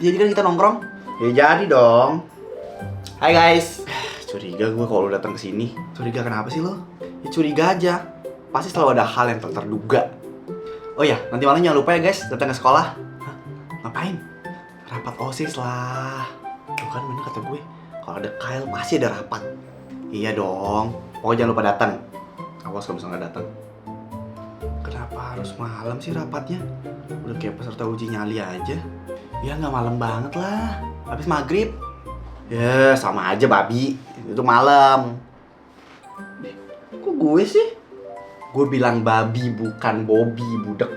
Nanti jadi kan kita nongkrong. Ya jadi dong. Hai guys. Curiga gue kalau lo datang ke sini. Curiga kenapa sih lo? Ya curiga aja. Pasti selalu ada hal yang tak terduga. Oh ya, nanti malam jangan lupa ya guys datang ke sekolah. Hah? Ngapain? Rapat OSIS lah. Tuh kan bener kata gue. Kalau ada Kyle pasti ada rapat. Iya dong. Pokoknya jangan lupa datang. Awas kalau misalnya nggak datang. Kenapa harus malam sih rapatnya? Udah kayak peserta uji nyali aja. Ya nggak malam banget lah. Habis maghrib. Ya sama aja babi. Itu malam. Kok gue sih? Gue bilang babi bukan Bobby budek.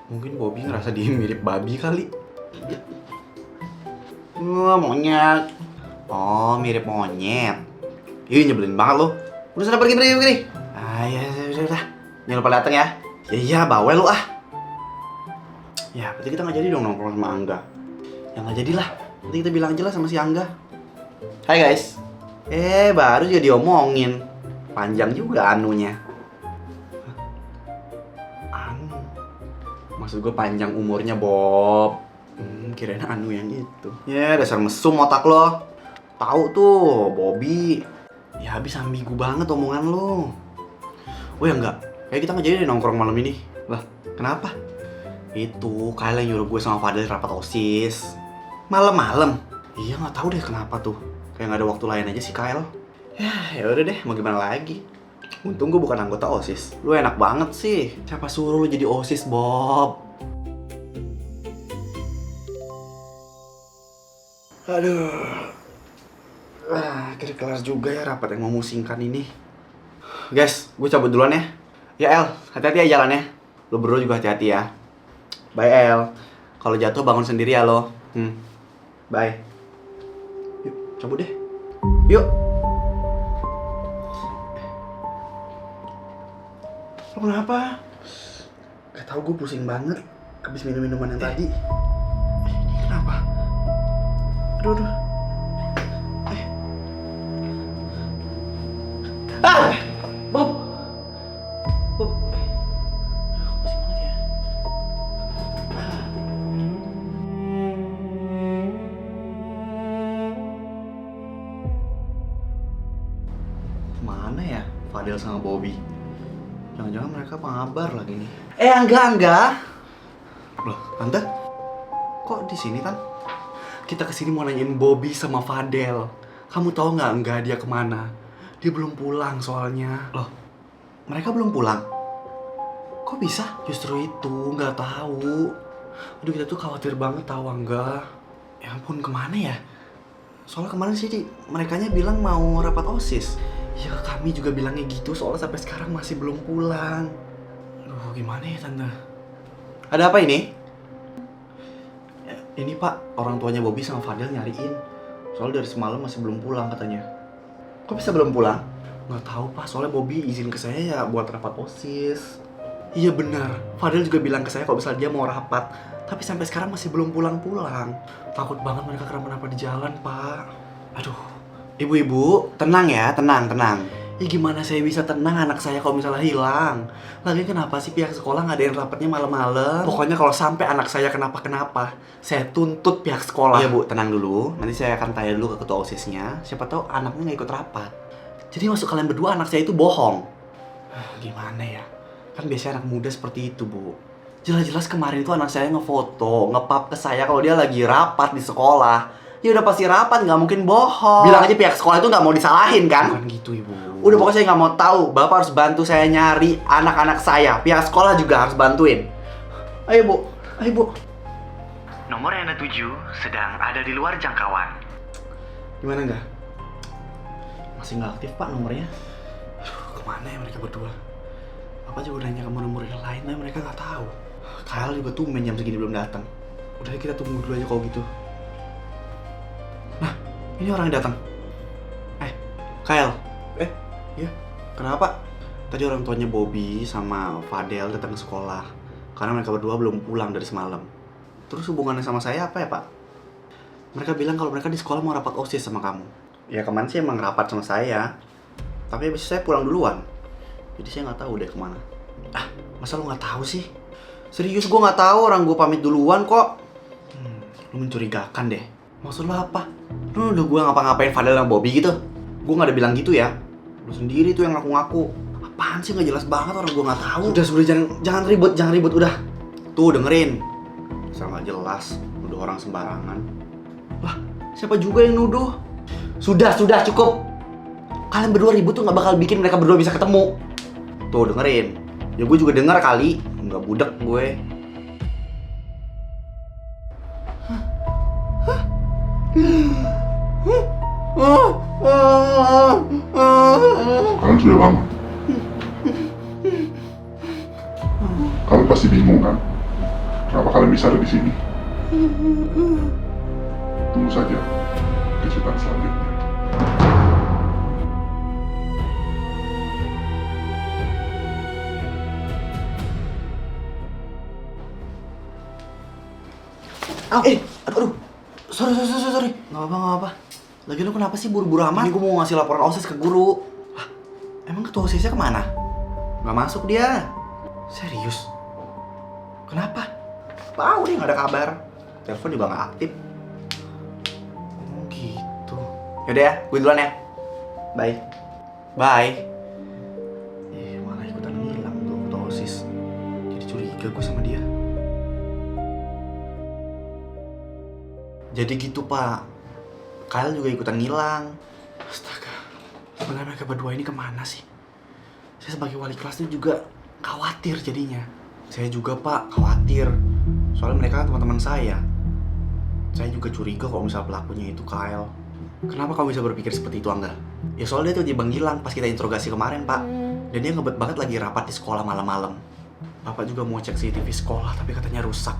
Mungkin Bobby ngerasa dia mirip babi kali. Wah monyet. Oh mirip monyet. Ih nyebelin banget lo. Udah sana pergi. Ah ya udah. Jangan lupa datang ya. Ya bawel lo ah. Ya berarti kita nggak jadi dong nongkrong sama Angga. Ya nggak jadilah. Nanti kita bilang aja lah sama si Angga. Hai guys. Baru juga diomongin. Panjang juga anunya. Anu. Maksud gue panjang umurnya Bob. Kirain anu yang itu. Ya dasar mesum otak lo. Tahu tuh Bobby. Ya habis ambigu banget omongan lo. Oh ya enggak. Kayak kita nggak jadi deh nongkrong malam ini. Lah kenapa? Itu Kyle yang nyuruh gue sama Fadil rapat OSIS. Malam-malam. Iya nggak tahu deh kenapa tuh. Kayak nggak ada waktu lain aja sih Kyle. Ya udah deh, mau gimana lagi? Untung gue bukan anggota OSIS. Lu enak banget sih. Siapa suruh lu jadi OSIS, Bob? Aduh. Akhirnya kelar juga ya rapat yang memusingkan ini. Guys, gue cabut duluan ya. Ya El, hati-hati ya jalannya. Lu berdua juga hati-hati ya. Bye El. Kalau jatuh bangun sendiri ya lo. Bye. Yuk, cabut deh. Yuk. Lo kenapa? Gak tau, gue pusing banget habis minum minuman yang tadi. Ini kenapa? Aduh. Bob. Pusing banget ya. Mana ya Fadil sama Bobby? Jangan-jangan mereka pengabar lagi nih. Enggak. Loh, Tante? Kok di sini, Tan? Kita kesini mau nanyain Bobby sama Fadel. Kamu tahu nggak dia kemana? Dia belum pulang soalnya. Loh, mereka belum pulang? Kok bisa? Justru itu, nggak tahu. Aduh, kita tuh khawatir banget tahu Angga. Ya ampun, kemana ya? Soalnya kemarin sih merekanya bilang mau rapat OSIS. Ya kami juga bilangnya gitu, soalnya sampai sekarang masih belum pulang. Aduh, gimana ya Tante? Ada apa ini? Ya, ini Pak, orang tuanya Bobby sama Fadil nyariin. Soalnya dari semalam masih belum pulang katanya. Kok bisa belum pulang? Nggak tahu Pak, soalnya Bobby izin ke saya ya buat rapat OSIS. Iya benar, Fadil juga bilang ke saya kalau misalnya dia mau rapat. Tapi sampai sekarang masih belum pulang-pulang. Takut banget mereka kenapa-napa di jalan Pak. Aduh. Ibu-ibu, tenang ya, tenang. Ya gimana saya bisa tenang anak saya kalau misalnya hilang? Lagian kenapa sih pihak sekolah ngadain rapatnya malam-malam? Pokoknya kalau sampai anak saya kenapa-kenapa, saya tuntut pihak sekolah. Iya Bu, tenang dulu. Nanti saya akan tanya dulu ke ketua OSIS-nya. Siapa tahu anaknya nggak ikut rapat. Jadi maksud kalian berdua anak saya itu bohong? Gimana ya? Kan biasanya anak muda seperti itu Bu. Jelas-jelas kemarin itu anak saya ngefoto, nge-pap ke saya kalau dia lagi rapat di sekolah. Ya udah pasti rapat, nggak mungkin bohong. Bilang aja pihak sekolah itu nggak mau disalahin kan? Bukan gitu Ibu. Udah pokoknya saya nggak mau tahu. Bapak harus bantu saya nyari anak-anak saya. Pihak sekolah juga harus bantuin. Ayo Bu. Nomor yang Anda tuju sedang ada di luar jangkauan. Gimana nggak? Masih nggak aktif Pak nomornya. Kemana ya mereka berdua? Bapak juga nanya ke nomor yang lain, tapi mereka nggak tahu. Kyle juga tumben jam segini belum datang. Udah kita tunggu dulu aja kalau gitu. Nah, ini orang yang datang. Kyle. Iya. Kenapa? Tadi orang tuanya Bobby sama Fadel datang ke sekolah karena mereka berdua belum pulang dari semalam. Terus hubungannya sama saya apa ya Pak? Mereka bilang kalau mereka di sekolah mau rapat OSIS sama kamu. Ya kemarin sih emang rapat sama saya. Tapi habis saya pulang duluan. Jadi saya nggak tahu deh kemana. Masa lu nggak tahu sih? Serius gue nggak tahu, orang gue pamit duluan kok. Lu mencurigakan deh. Maksud lu apa? Lu udah gue ngapa-ngapain Fadel sama Bobby gitu? Gue gak ada bilang gitu ya. Lu sendiri tuh yang ngaku-ngaku. Apaan sih, gak jelas banget, orang gue gak tahu. Udah jangan ribut udah. Tuh dengerin. Asal gak jelas, nuduh orang sembarangan. Lah, siapa juga yang nuduh? Sudah cukup. Kalian berdua ribut tuh gak bakal bikin mereka berdua bisa ketemu. Tuh dengerin. Ya gue juga denger kali. Gak budek gue. Kalian sudah lama. Kalian pasti bingung kan? Kenapa kalian bisa ada di sini? Tunggu saja kejutan selanjutnya. Aduh. Sorry. Gak apa-apa. Lagi lu kenapa sih buru-buru amat? Ini gue mau ngasih laporan OSIS ke guru. Hah? Emang ketua OSISnya kemana? Gak masuk dia. Serius? Kenapa? Tahu dia gak ada kabar. Telepon juga gak aktif. Oh gitu. Yaudah ya, gue duluan ya. Bye. Malah ikutan ngilang tuh ketua OSIS. Jadi curiga gue sama dia. Jadi gitu pak, Kyle juga ikutan ngilang. Astaga, sebenarnya mereka berdua ini kemana sih? Saya sebagai wali kelas itu juga khawatir jadinya. Saya juga pak khawatir, soalnya mereka kan teman-teman saya. Saya juga curiga kalau misal pelakunya itu Kyle. Kenapa kamu bisa berpikir seperti itu Angga? Ya soalnya dia tuh tiba ngilang pas kita interogasi kemarin pak. Dan dia ngebet banget lagi rapat di sekolah malam-malam. Bapak juga mau cek CCTV sekolah tapi katanya rusak.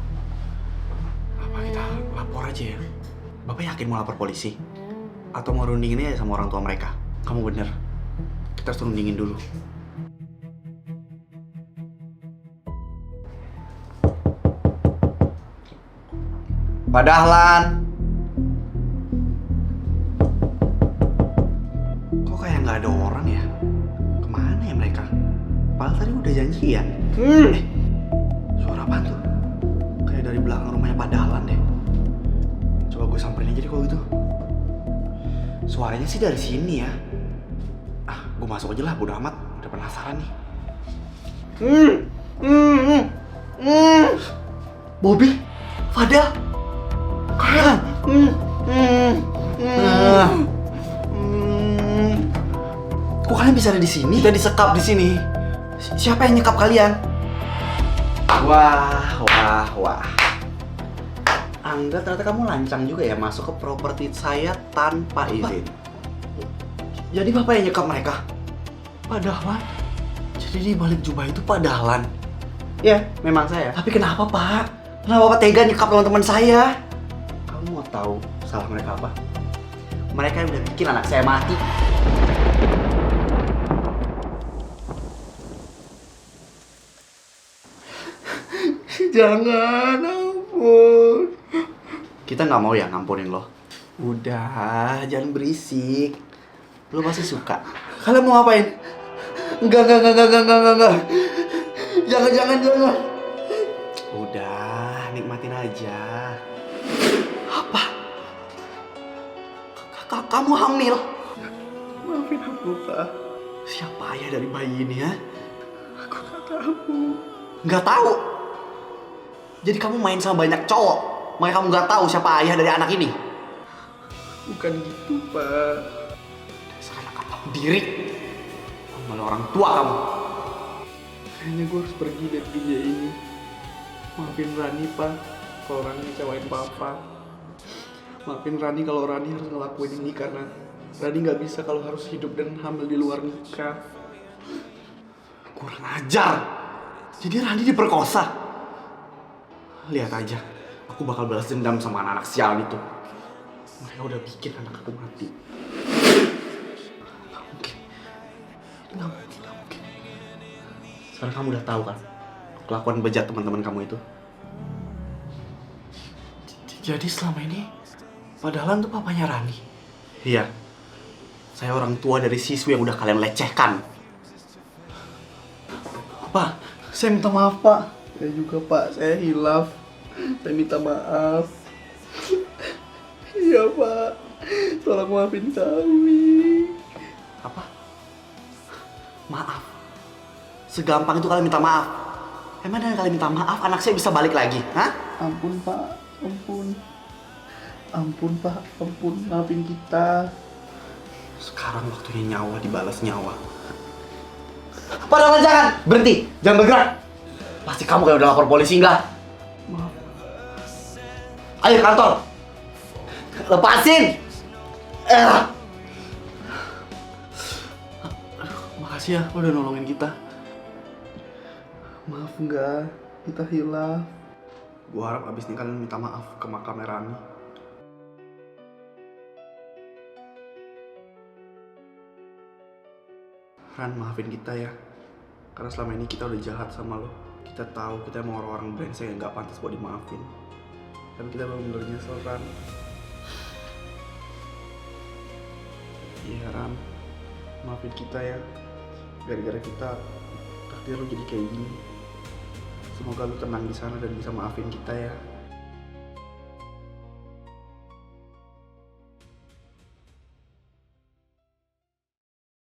Apa kita lapor aja ya? Bapak yakin mau lapor polisi? Atau mau rundingin aja sama orang tua mereka? Kamu bener. Kita harus rundingin dulu. Pak Dahlan. Kok kayak nggak ada orang ya? Kemana ya mereka? Padahal tadi udah janji ya? Suara apaan tuh? Kayak dari belakang rumahnya Pak Dahlan deh. Coba gue samperin aja deh kalau gitu. Suaranya sih dari sini ya. Gue masuk aja lah, bodo amat. Udah penasaran nih. Bobby, Fadel, Kyle. Kok kalian bisa ada di sini? Kita disekap di sini. Siapa yang nyekap kalian? Wah. Angga, ternyata kamu lancang juga ya masuk ke properti saya tanpa izin. Jadi bapak yang nyekap mereka? Pak Dahlan? Jadi di balik jubah itu Pak Dahlan? Ya, memang saya. Tapi kenapa pak? Kenapa bapak tega nyekap teman-teman saya? Kamu mau tahu salah mereka apa? Mereka yang udah bikin anak saya mati. Jangan, ampun. Kita nggak mau ya ngampunin lo. Udah, jangan berisik. Lo pasti suka. Kalian mau ngapain? Enggak. Jangan. Udah, nikmatin aja. Apa? Kamu hamil? Maafin aku, Pak. Siapa ayah dari bayi ini ya? Aku nggak tahu. Nggak tahu? Jadi kamu main sama banyak cowok, makanya kamu nggak tahu siapa ayah dari anak ini? Bukan gitu, Pak. Dasar anak kamu diri. Malah orang tua kamu. Kayaknya gue harus pergi dari dunia ini. Maafin Rani, Pak, kalau Rani ngecewain Papa. Maafin Rani kalau Rani harus ngelakuin ini karena Rani nggak bisa kalau harus hidup dan hamil di luar nikah. Kurang ajar. Jadi Rani diperkosa. Lihat aja, aku bakal balas dendam sama anak-anak sialan itu. Mereka udah bikin anak aku mati. Gak mungkin. Sekarang kamu udah tahu kan kelakuan bejat teman-teman kamu itu. Jadi selama ini Pak Dahlan tuh papanya Rani? Iya. Saya orang tua dari siswi yang udah kalian lecehkan. Pak, saya minta maaf, Pak. Saya juga, Pak. Saya hilaf. Saya minta maaf. Iya Pak, tolong maafin kami. Apa? Maaf? Segampang itu kalian minta maaf? Emang dengan kalian minta maaf anak saya bisa balik lagi? Hah? Ampun Pak, ampun. Ampun Pak, ampun, maafin kita. Sekarang waktunya nyawa dibalas nyawa. Padahal jangan, berhenti, jangan bergerak. Pasti kamu kayak udah lapor polisi enggak? Maaf. Ayo kantor. Lepasin. Makasih ya, lo udah nolongin kita. Maaf enggak, kita hilaf. Gua harap abis ini kalian minta maaf ke makam Rani. Ran, maafin kita ya. Karena selama ini kita udah jahat sama lo. Kita tahu kita emang orang-orang brengsek yang gak pantas buat dimaafin. Tapi kita bener-bener nyesel, Ran. Iya, Ran. Maafin kita ya. Gara-gara kita, takdir lo jadi kayak gini. Semoga lo tenang di sana dan bisa maafin kita ya.